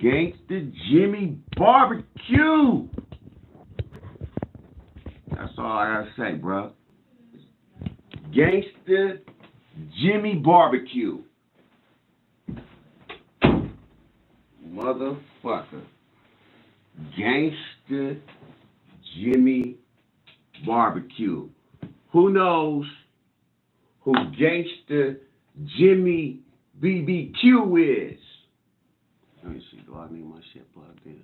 Gangsta Jimmy Barbecue. That's all I gotta say, bro. Gangsta Jimmy Barbecue. Motherfucker. Gangsta Jimmy Barbecue. Who knows who Gangsta Jimmy BBQ is? Let me see. Do I need my shit plugged in?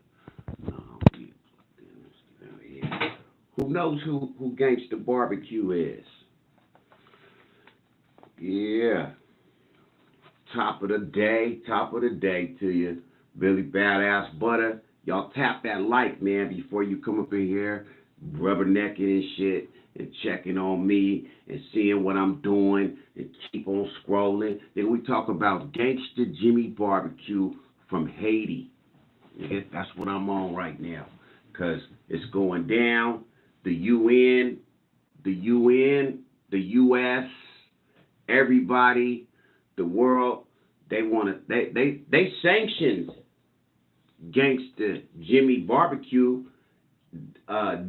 No, I don't need it plugged in. Yeah. Who knows who Gangsta Barbecue is? Yeah. Top of the day to you. BillyBadAssButta. Y'all tap that like, man, before you come up in here, rubbernecking and shit, and checking on me, and seeing what I'm doing, and keep on scrolling. Then we talk about Gangsta Jimmy Barbecue from Haiti. Yeah, that's what I'm on right now. Because it's going down. The UN, the US, everybody, the world, they sanctioned Gangsta Jimmy Barbecue.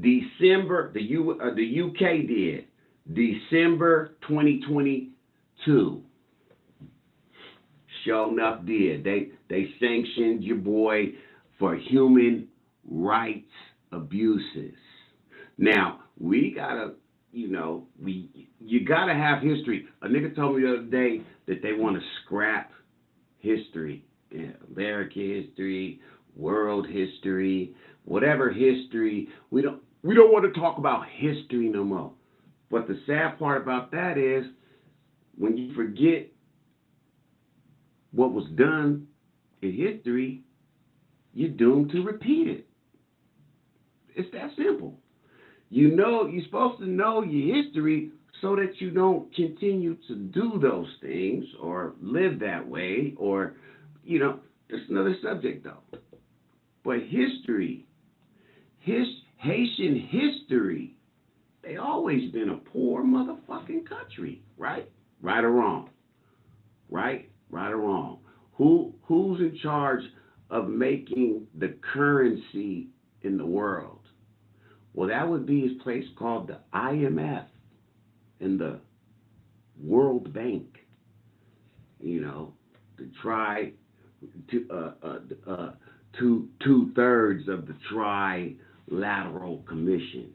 December, the UK did, December 2022. Sure enough did. They sanctioned your boy for human rights abuses. Now, we gotta, you gotta have history. A nigga told me the other day that they want to scrap history. Yeah, American history, world history, whatever history. We don't want to talk about history no more. But the sad part about that is when you forget what was done in history, you're doomed to repeat it. It's that simple. You're supposed to know your history so that you don't continue to do those things or live that way, or, it's another subject though. But history, Haitian history, they always been a poor motherfucking country, right? Right or wrong? Right or wrong? Who's in charge of making the currency in the world? Well, that would be a place called the IMF and the World Bank. To try two-thirds of the Trilateral Commission,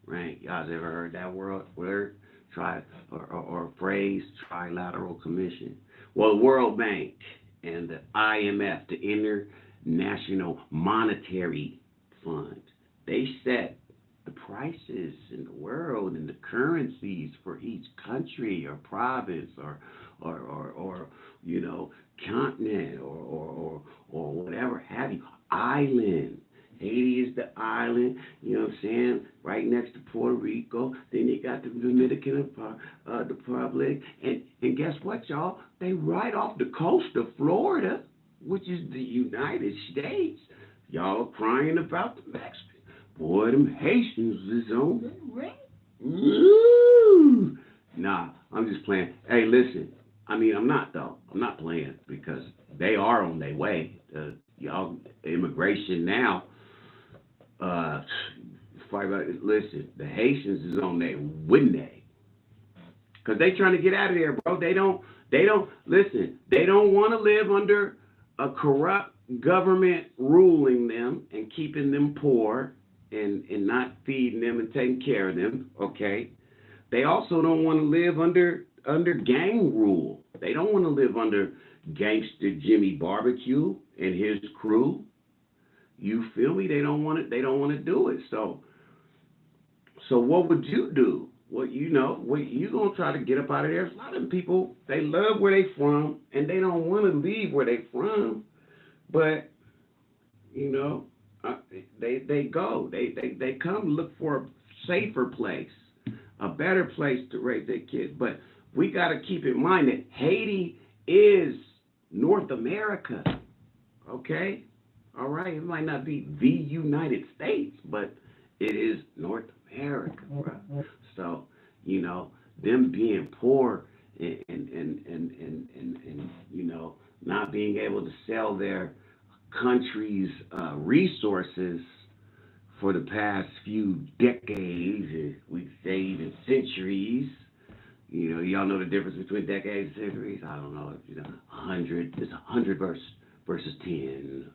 right? Y'all ever heard that word? Or phrase, Trilateral Commission? Well, the World Bank and the IMF, the International Monetary Fund, they set the prices in the world and the currencies for each country or province or continent or whatever have you. Island. Haiti is the island, right next to Puerto Rico. Then you got the Dominican Republic. And guess what, y'all? They right off the coast of Florida, which is the United States. Y'all are crying about the Mexicans. Boy, them Haitians is on their way. Ooh. Nah, I'm just playing. Hey, listen. I'm not, though. I'm not playing because they are on their way. Y'all, immigration now. Listen, the Haitians is on their way. Because they trying to get out of there, bro. They don't want to live under a corrupt government ruling them and keeping them poor and not feeding them and taking care of them, okay? They also don't want to live under gang rule. They don't want to live under Gangsta Jimmy Barbecue and his crew. You feel me? They don't want to do it. So what would you do? What you gonna try to get up out of there? A lot of them people, they love where they from and they don't want to leave where they from. But they go. They come look for a safer place, a better place to raise their kids. But we got to keep in mind that Haiti is North America. Okay? All right? It might not be the United States, but it is North America, bro. So, them being poor and not being able to sell their country's resources for the past few decades, we'd say even centuries. You know, y'all know the difference between decades and centuries. I don't know if you know. 100 is 100 versus 10.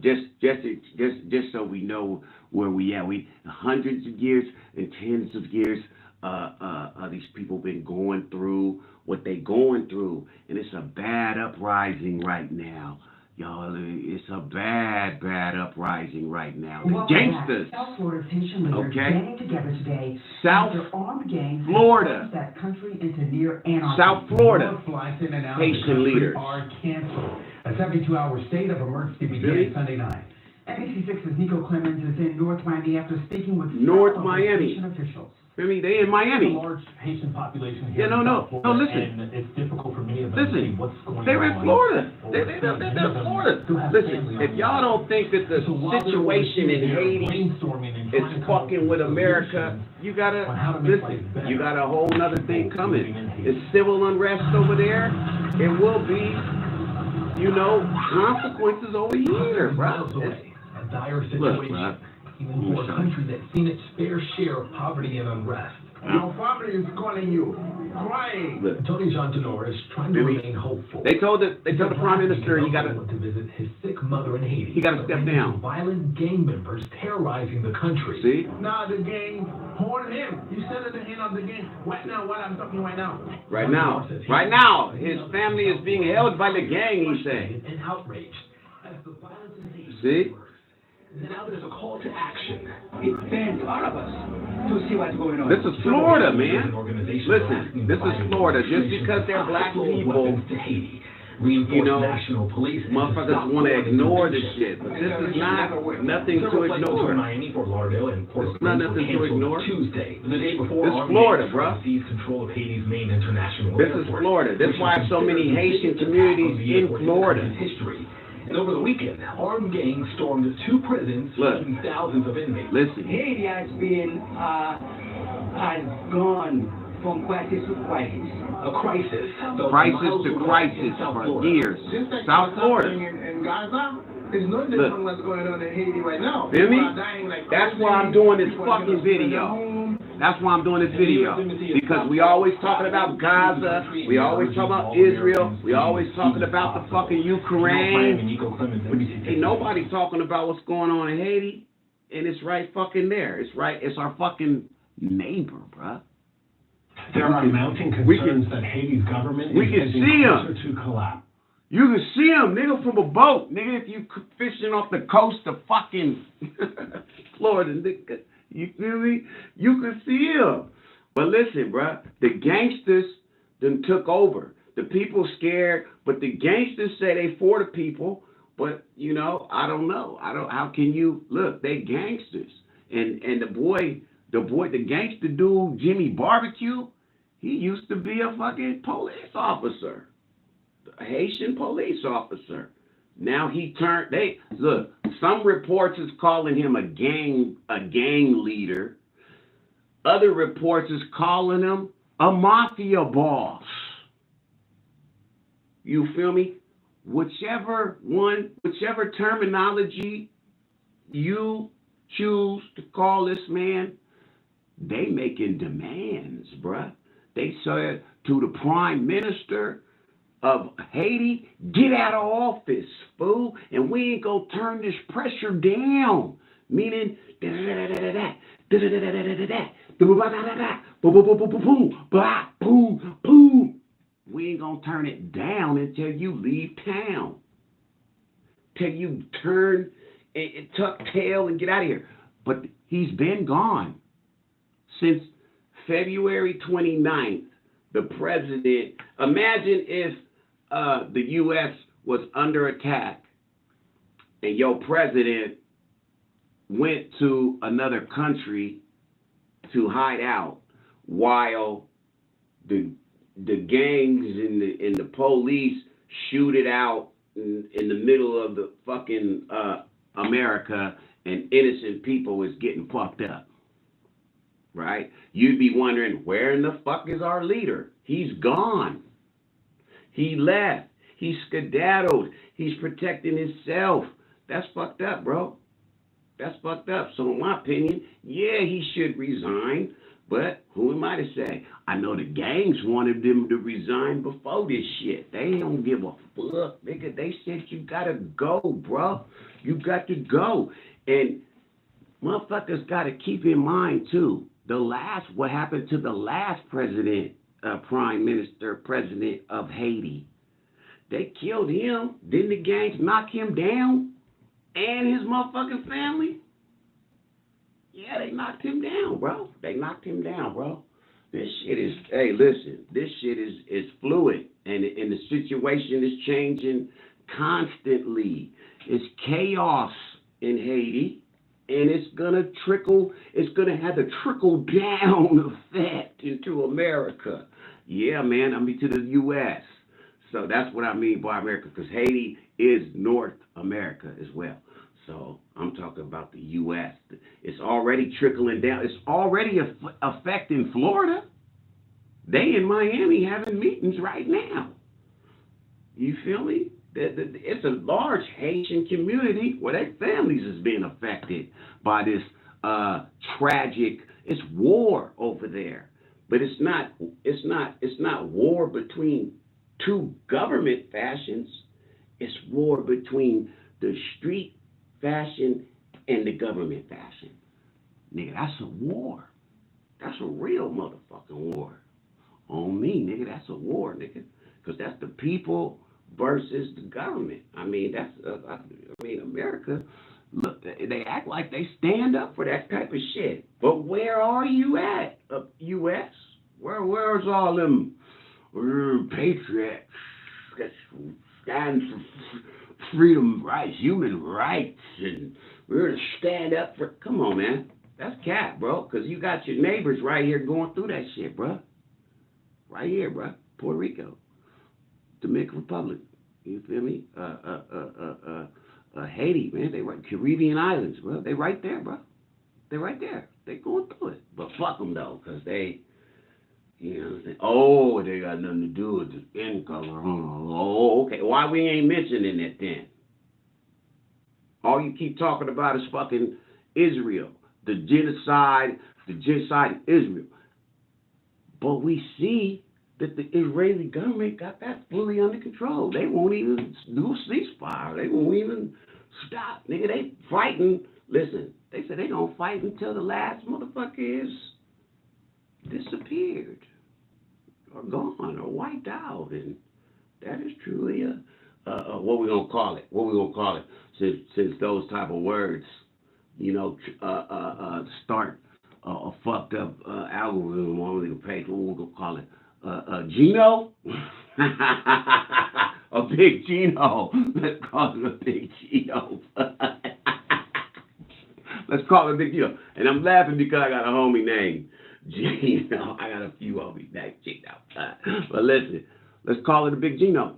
Just so we know where we at. We hundreds of years and tens of years. These people been going through what they going through, and it's a bad uprising right now. Y'all, it's a bad uprising right now. The gangsters. South Florida's Haitian leaders banding together today South after armed gangs Florida. that country into near anarchy. South Florida. Flights in and out Haitian leaders are canceled. A 72-hour state of emergency began Sunday night. NBC6's Nico Clemens is in North Miami after speaking with North several Miami Haitian officials. I mean, they in Miami. A large Haitian population here. No, listen. And it's difficult for many of them to see what's going They're on. in Florida. They're Florida. Listen, if y'all don't think that the situation in Haiti is fucking with America, you gotta listen. You got a whole nother thing coming. It's civil unrest over there. It will be, you know, consequences over here, bro. A dire situation. Even for a country that's seen its fair share of poverty and unrest. Your family is calling you, crying. Tony Jean Tenor is trying to remain hopeful. They told the Prime Minister he got to visit his sick mother in Haiti. He got to step down. Violent gang members terrorizing the country. See? Now the gang hold him. You said at the end of the game. Right now, what I'm talking right now. Right now, his family is being held by the gang. He said. And outraged as the violence in Haiti. See? Now there's a call to action. It sends all of us to see what's going on. This is Florida, man. Listen, this is Florida. Just because they're black people, you know, motherfuckers want to ignore this shit. But this is not nothing to ignore. It's not nothing to ignore. Tuesday, the day before, this is Florida, bro. Seized control of Haiti's main international This is Florida. That's why so many Haitian communities in Florida. History. And over the weekend, armed gangs stormed 2 prisons, killing thousands of inmates. Listen. Haiti has gone from crisis to crisis. A crisis. Crisis to crisis for years. South Florida. In Gaza, there's no different from what's going on in Haiti right now. Feel me? That's why I'm doing this fucking video. That's why I'm doing this video. Because we always talking about Gaza. We always talking about Israel. We always talking about the fucking Ukraine. Ain't nobody talking about what's going on in Haiti. And it's right fucking there. It's our fucking neighbor, bruh. There are mounting concerns that Haiti's government is getting closer to collapse. You can see him, nigga, from a boat. Nigga, if you fishing off the coast of fucking Florida, nigga. You feel me? You can see him. But listen, bruh, the gangsters then took over. The people scared, but the gangsters say they for the people. But, you know, I don't know. How can you, look, they gangsters. And the gangster dude, Jimmy Barbecue, he used to be a fucking police officer. A Haitian police officer. Now he turned, some reports is calling him a gang leader. Other reports is calling him a mafia boss. You feel me? Whichever terminology you choose to call this man, they making demands, bruh. They said to the Prime Minister of Haiti, get out of office, fool, and we ain't gonna turn this pressure down. Meaning, we ain't gonna turn it down until you leave town. Till you turn and tuck tail and get out of here. But he's been gone since February 29th. The president, imagine if the U.S. was under attack and your president went to another country to hide out while the gangs and the police shoot it out in the middle of the fucking America, and innocent people is getting fucked up. Right? You'd be wondering, where in the fuck is our leader? He's gone. He left. He skedaddled. He's protecting himself. That's fucked up, bro. That's fucked up. So in my opinion, yeah, he should resign. But who am I to say? I know the gangs wanted them to resign before this shit. They don't give a fuck, nigga. They said you gotta go, bro. You got to go. And motherfuckers gotta keep in mind too, what happened to the last president, prime minister, president of Haiti. They killed him. Didn't the gangs knock him down? And his motherfucking family? Yeah, they knocked him down, bro. They knocked him down, bro. This shit is, hey, listen, this shit is fluid. And the situation is changing constantly. It's chaos in Haiti. And it's going to have a trickle down effect into America. Yeah, man, to the U.S. So that's what I mean by America, because Haiti is North America as well. So I'm talking about the U.S. It's already trickling down. It's already affecting Florida. They in Miami having meetings right now. You feel me? It's a large Haitian community where their families is being affected by this tragic. It's war over there, but it's not war between two government factions. It's war between the street faction and the government faction. Nigga, that's a war. That's a real motherfucking war. On me, nigga, that's a war, nigga. Because that's the people versus the government. America, look, they act like they stand up for that type of shit. But where are you at, U.S.? Where's all them patriots that stand for freedom, rights, human rights, and we're to stand up for... Come on, man. That's cap, bro, because you got your neighbors right here going through that shit, bro. Right here, bro. Puerto Rico. Dominican Republic. You feel me? Haiti, man. They right. Caribbean islands, bro. They right there, bro. They right there. They going through it. But fuck them, though, because they... You know what I'm saying? Oh, they got nothing to do with the skin color. Oh, okay. Why we ain't mentioning it then? All you keep talking about is fucking Israel. The genocide in Israel. But we see that the Israeli government got that fully under control. They won't even do a ceasefire. They won't even stop. Nigga, they fighting. Listen, they said they gonna fight until the last motherfucker is disappeared or gone or wiped out. And that is truly what we gonna call it? What we gonna call it? Since those type of words, start a fucked up algorithm on the page. What we gonna call it? Gino? A big Gino. Let's call it a big Gino. Let's call it a big Gino. And I'm laughing because I got a homie named Gino. I got a few homies named Gino. But listen, let's call it a big Gino.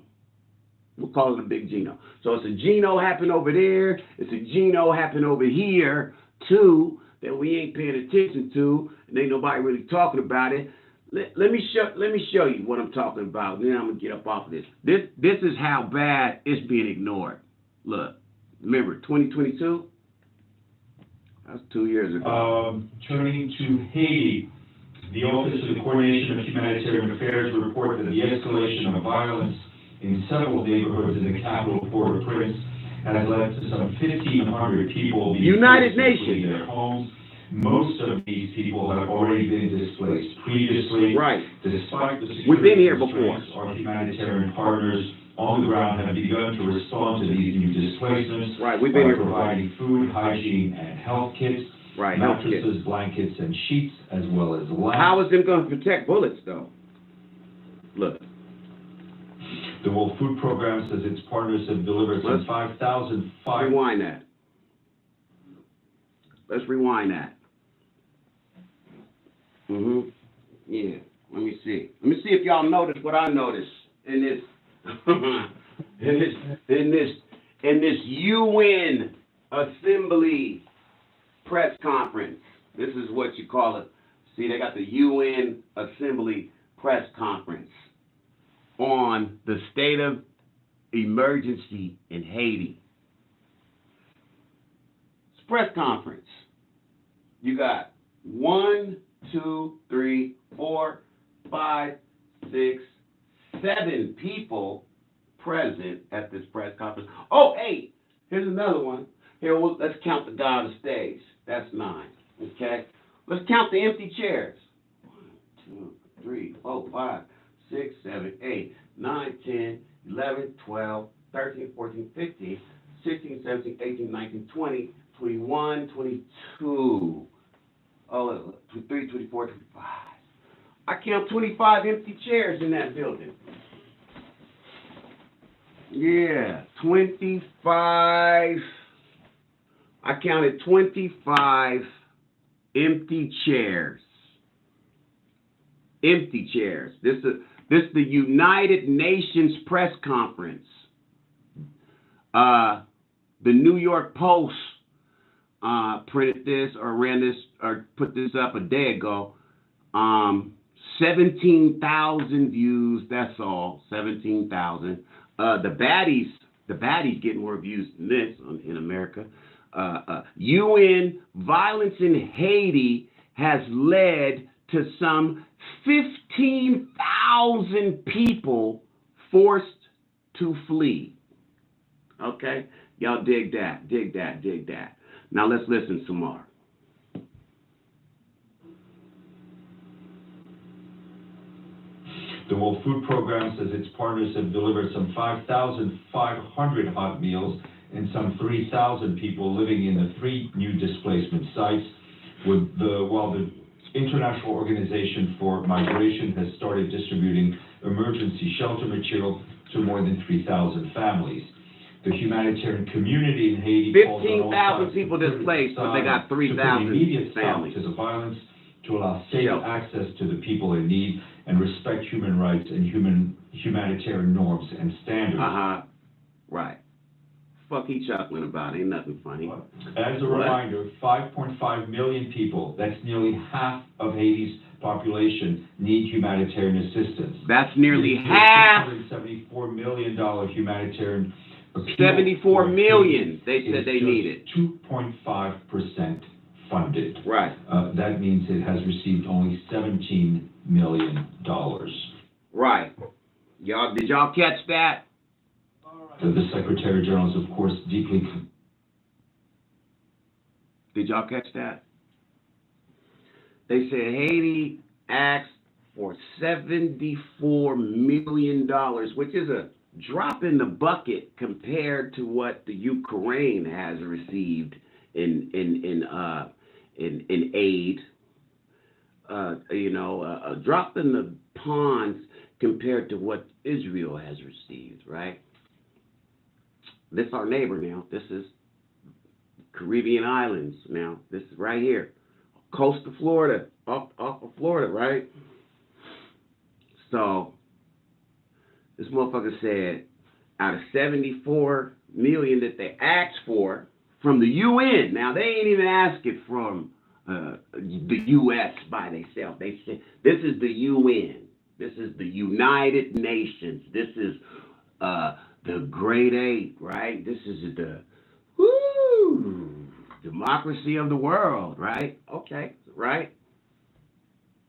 We'll call it a big Gino. So it's a Gino happen over there. It's a Gino happen over here, too, that we ain't paying attention to, and ain't nobody really talking about it. Let me show you what I'm talking about. Then I'm gonna get up off of this. This is how bad it's being ignored. Look, remember 2022? That's 2 years ago. Turning to Haiti, the Office of the Coordination of Humanitarian Affairs report that the escalation of violence in several neighborhoods in the capital, Port-au-Prince, has led to some 1,500 people being United forced to flee Nations. their homes. Most of these people have already been displaced previously. Right. Despite the We've been security here before. constraints, our humanitarian partners on the ground have begun to respond to these new displacements. Right, we've been by here before. providing food, hygiene, and health kits. Right, health kits. Mattresses, blankets, and sheets, as well as lamps. How is them going to protect bullets, though? Look. The World Food Program says its partners have delivered some 5,000... Rewind that. Let's rewind that. Yeah. Let me see. Let me see if y'all notice what I noticed in this in this UN Assembly press conference. This is what you call it. See, they got the UN Assembly press conference on the state of emergency in Haiti. It's a press conference. You got 1, 2, 3, 4, 5, 6, 7 people present at this press conference. Oh, 8. Here's another one. Here, let's count the guy on the stage. That's 9. Okay? Let's count the empty chairs. 1, 2, 3, 4, 5, 6, 7, 8, 9, 10, 11, 12, 13, 14, 15, 16, 17, 18, 19, 20, 21, 22. Oh, 23, 24, 25. I count 25 empty chairs in that building. Yeah, 25. I counted 25 empty chairs. Empty chairs. This is the United Nations press conference. The New York Post printed this or ran this or put this up a day ago. 17,000 views. That's all. 17,000. The baddies get more views than this in America. UN violence in Haiti has led to some 15,000 people forced to flee. Okay? Y'all dig that, dig that, dig that. Now let's listen some more. The World Food Program says its partners have delivered some 5,500 hot meals and some 3,000 people living in the 3 new displacement sites, while the International Organization for Migration has started distributing emergency shelter material to more than 3,000 families. The humanitarian community in Haiti 15,000 people displaced, but they got 3,000 families. To the violence, to allow safe access to the people in need, and respect human rights and humanitarian norms and standards. Right. Fuck he chuckling about? Ain't nothing funny. As a reminder, 5.5 million people, that's nearly half of Haiti's population, need humanitarian assistance. That's nearly half. $174 million humanitarian appeal. 74 million. They said they needed. 2.5% funded. Right. That means it has received only $17 million. Right. Did y'all catch that? The Secretary General is, of course, deeply... Did y'all catch that? They said Haiti asked for $74 million, which is a drop in the bucket compared to what the Ukraine has received in aid. A drop in the ponds compared to what Israel has received, right? This is our neighbor now. This is Caribbean islands now. This is right here. Coast of Florida. Off of Florida, right? So, this motherfucker said, out of 74 million that they asked for from the UN, now they ain't even asking from the U.S. by themselves. They said, this is the UN. This is the United Nations. This is the Great Eight, right? This is the democracy of the world, right? Okay, right?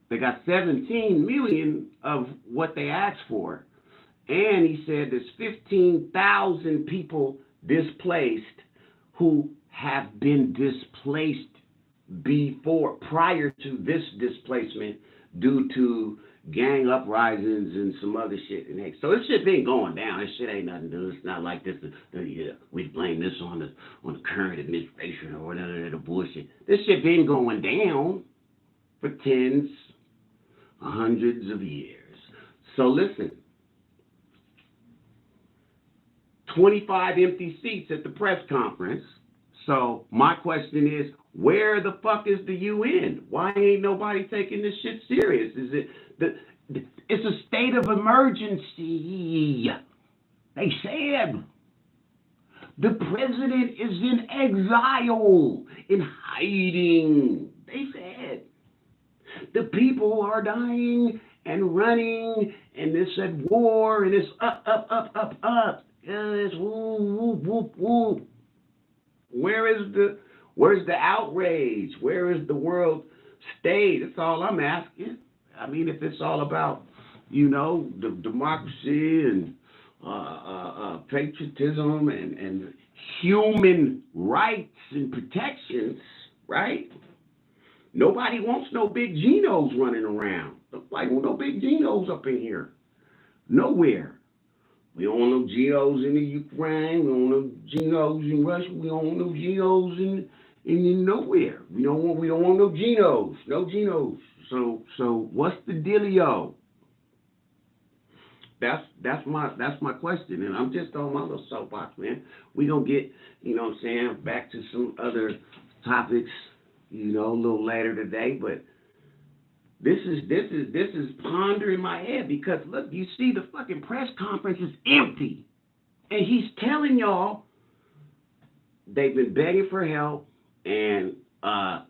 They got 17 million of what they asked for. And he said there's 15,000 people displaced who have been displaced prior to this displacement due to gang uprisings and some other shit. So this shit been going down. This shit ain't nothing new. It's not like this. We blame this on the current administration or whatever the bullshit. This shit been going down for tens, hundreds of years. So listen, 25 empty seats at the press conference. So my question is, where the fuck is the UN? Why ain't nobody taking this shit serious? Is it it's a state of emergency? They said the president is in exile, in hiding. They said the people are dying and running, and this at war, and it's up. Whoop, whoop, whoop, whoop. Where's the outrage? Where is the world state? That's all I'm asking. I mean, if it's all about, the democracy and patriotism and human rights and protections, right? Nobody wants no big Genos running around. Nobody wants no big Genos up in here. Nowhere. We don't want no Genos in the Ukraine. We don't want no Genos in Russia. We don't want no Genos in nowhere. We don't want no Genos. No Genos. So what's the dealio? That's my question, and I'm just on my little soapbox, man. We gonna get, back to some other topics, a little later today, but this is pondering my head because look, you see the fucking press conference is empty, and he's telling y'all they've been begging for help and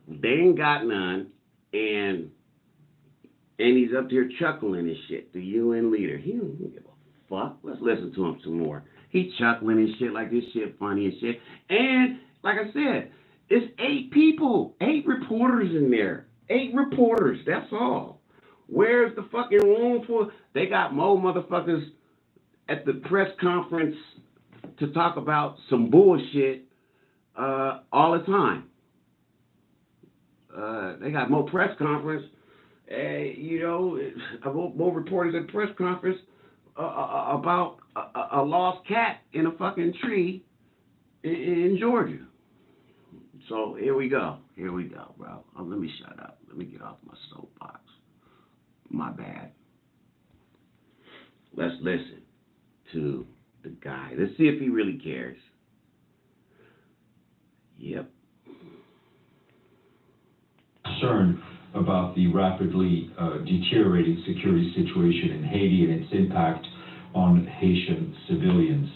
they ain't got none, and he's up here chuckling and shit. The UN leader, he don't give a fuck. Let's listen to him some more. He chuckling and shit like this shit funny and shit. And like I said, it's 8 people, 8 reporters in there. 8 reporters, that's all. Where's the fucking room for? They got more motherfuckers at the press conference to talk about some bullshit all the time. They got more press conference, more reporters at the press conference about a lost cat in a fucking tree in Georgia. So here we go, bro. Let me shut up. Let me get off my soapbox. My bad. Let's listen to the guy. Let's see if he really cares. Yep. Concern about the rapidly deteriorating security situation in Haiti and its impact on Haitian civilians.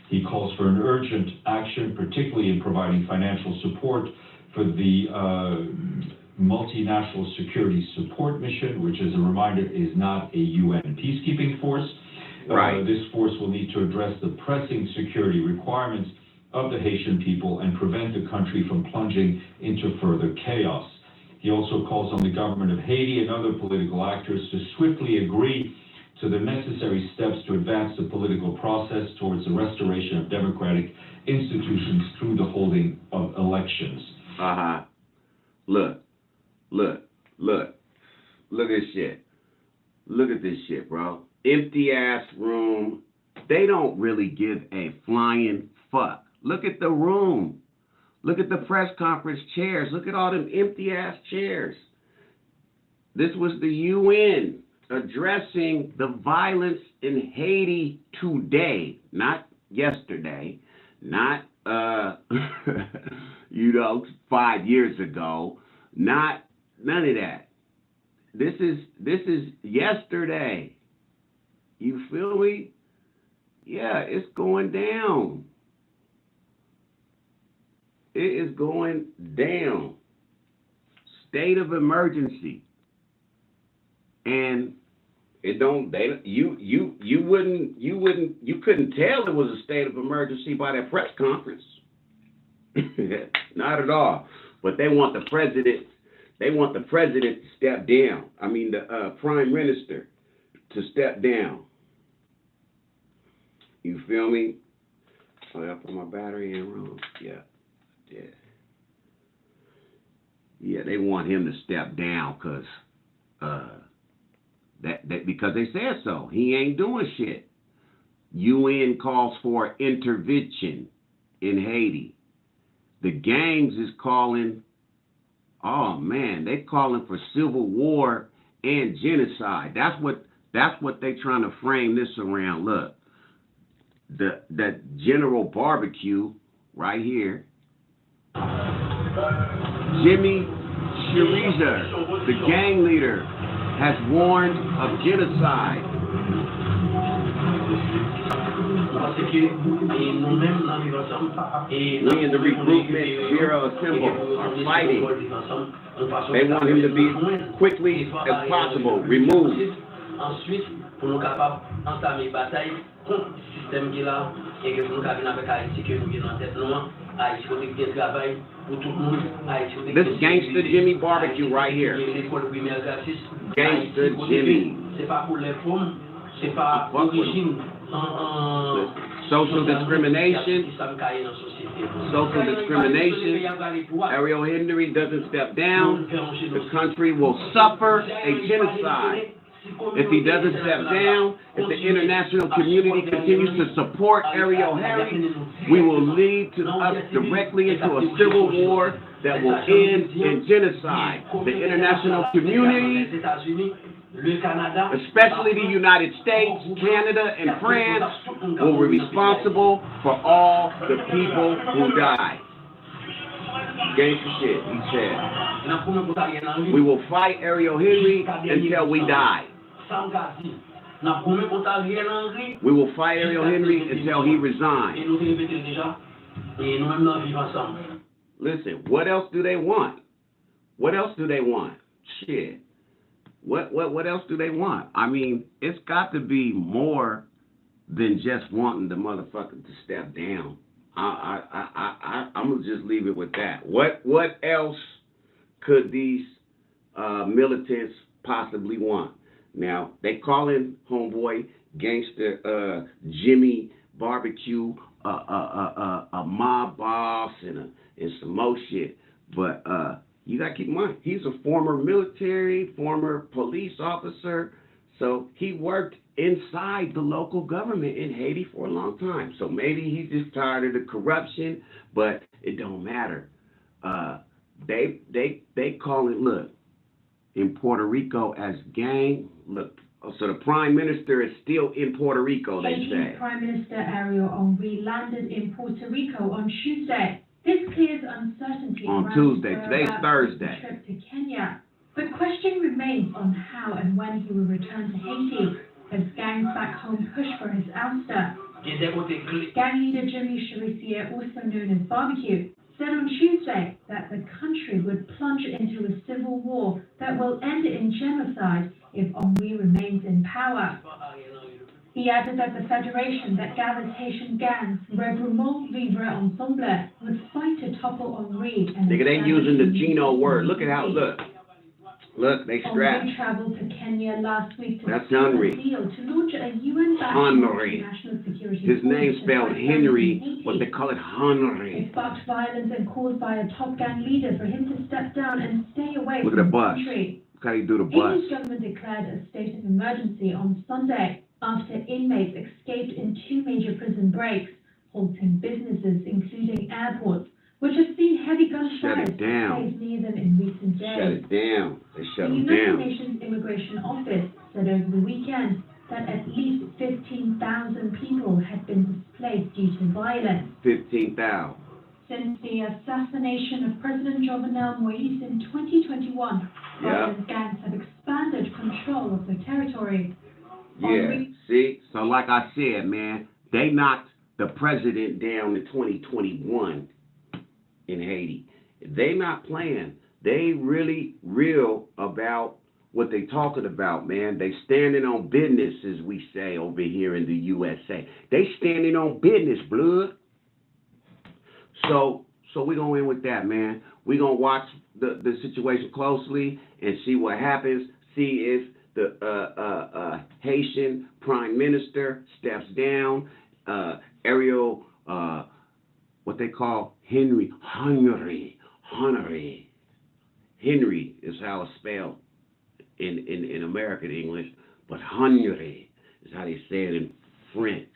He calls for an urgent action, particularly in providing financial support for the multinational security support mission, which, as a reminder, is not a UN peacekeeping force. Right. This force will need to address the pressing security requirements of the Haitian people and prevent the country from plunging into further chaos. He also calls on the government of Haiti and other political actors to swiftly agree to the necessary steps to advance the political process towards the restoration of democratic institutions through the holding of elections. Look at this shit. Look at this shit, bro. Empty ass room. They don't really give a flying fuck. Look at the room. Look at the press conference chairs. Look at all them empty ass chairs. This was the UN addressing the violence in Haiti today, not yesterday, not 5 years ago, none of that. This is yesterday. You feel me? Yeah, it's going down. It is going down. State of emergency. And you couldn't tell it was a state of emergency by that press conference. Not at all. But they want the president to step down. I mean the prime minister to step down. You feel me? Oh, I put my battery in wrong. Yeah. Yeah, they want him to step down because because they said so. He ain't doing shit. UN calls for intervention in Haiti. The gangs is calling, oh man, they calling for civil war and genocide. That's what they trying to frame this around. Look, that General Barbecue right here. Jimmy Chiriza, the gang leader, has warned of genocide. We in the Recruitment Bureau Assemble are fighting. They want him to be quickly as possible removed. et que nous avons avec Haïti que nous venons en tête noire, Haïti côté qui travaille pour tout le monde, Haïti côté This Gangsta Jimmy barbecue right here. l'école primaire gratis. Gangsta Jimmy. C'est pas pour les femmes, c'est pas origine social discrimination. Ariel Henry doesn't step down. The country will suffer a genocide. If he doesn't step down, if the international community continues to support Ariel Henry, we will lead to us directly into a civil war that will end in genocide. The international community, especially the United States, Canada, and France, will be responsible for all the people who die. Gangsta shit, he said. We will fight Ariel Henry until we die. We will fight Ariel Henry until he resigns. Listen, what else do they want? What else do they want? Shit. What else do they want? I mean, it's got to be more than just wanting the motherfucker to step down. I'm gonna just leave it with that. What else could these militants possibly want? Now they calling homeboy Gangsta Jimmy Barbecue a mob boss and some more shit, but you gotta keep in mind he's a former military, former police officer, so he worked inside the local government in Haiti for a long time. So maybe he's just tired of the corruption, but it don't matter. They call it, look, in Puerto Rico as gang. Look, so the prime minister is still in Puerto Rico, they say. Haiti's Prime Minister Ariel Henry landed in Puerto Rico on Tuesday. This clears uncertainty on Tuesday. Today's Thursday. Trip to Kenya. But question remains on how and when he will return to Haiti as gangs back home push for his ouster. Gang leader Jimmy Cherizier, also known as Barbecue, said on Tuesday that the country would plunge into a civil war that will end in genocide if Henry remains in power. He added that the federation that gathers Haitian gangs, Regroupement Vivre Ensemble, would fight to topple Henry. Nigga, they using the Geno word. Look at how, look, they strapped. Henry traveled to Kenya last week to That's sign Henry. a deal to launch a UN-backed Henry. national security. His name force spelled to fight Henry, Haiti. but they call it Henry. It sparked violence and called by a top gang leader for him to step down and stay away Look at from the bus. country. Look how you do the bus. Haiti's government declared a state of emergency on Sunday after inmates escaped in two major prison breaks, halting businesses including airports, which have seen heavy gunfire near them in recent days. Shut it down. They shut The them United down. Nations Immigration Office said over the weekend that at least 15,000 people had been displaced due to violence. 15,000. Since the assassination of President Jovenel Moïse in 2021, violent gangs have expanded control of the territory. Yeah, see? So like I said, man, they knocked the president down in 2021 in Haiti. They not playing. They really real about what they talking about, man. They standing on business, as we say over here in the USA. They standing on business, blood. So we gonna end with that, man. We gonna watch the situation closely and see what happens. See if the Haitian Prime Minister steps down. Ariel, what they call Henry is how it's spelled in American English, but Henry is how they say it in France,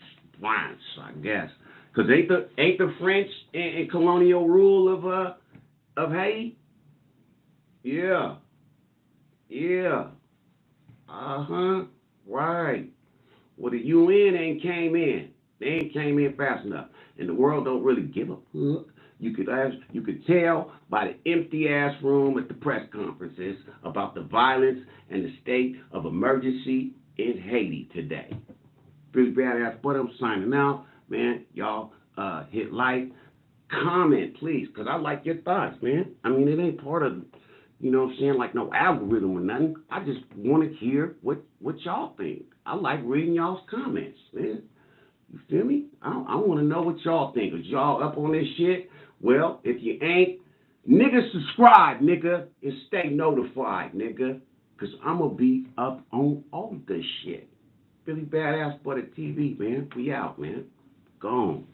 I guess. Cause ain't the French in colonial rule of Haiti? Yeah. Right. Well, the UN ain't came in. They ain't came in fast enough, and the world don't really give a fuck. You could tell by the empty ass room at the press conferences about the violence and the state of emergency in Haiti today. BillyBadAssButta, I'm signing out, man. Y'all hit like, comment, please, because I like your thoughts, man. I mean, it ain't part of, you know what I'm saying, like no algorithm or nothing. I just want to hear what y'all think. I like reading y'all's comments, man. You feel me? I want to know what y'all think. Is y'all up on this shit? Well, if you ain't, nigga, subscribe, nigga, and stay notified, nigga, because I'm going to be up on all this shit. BillyBadAssButta TV, man. We out, man. Gone.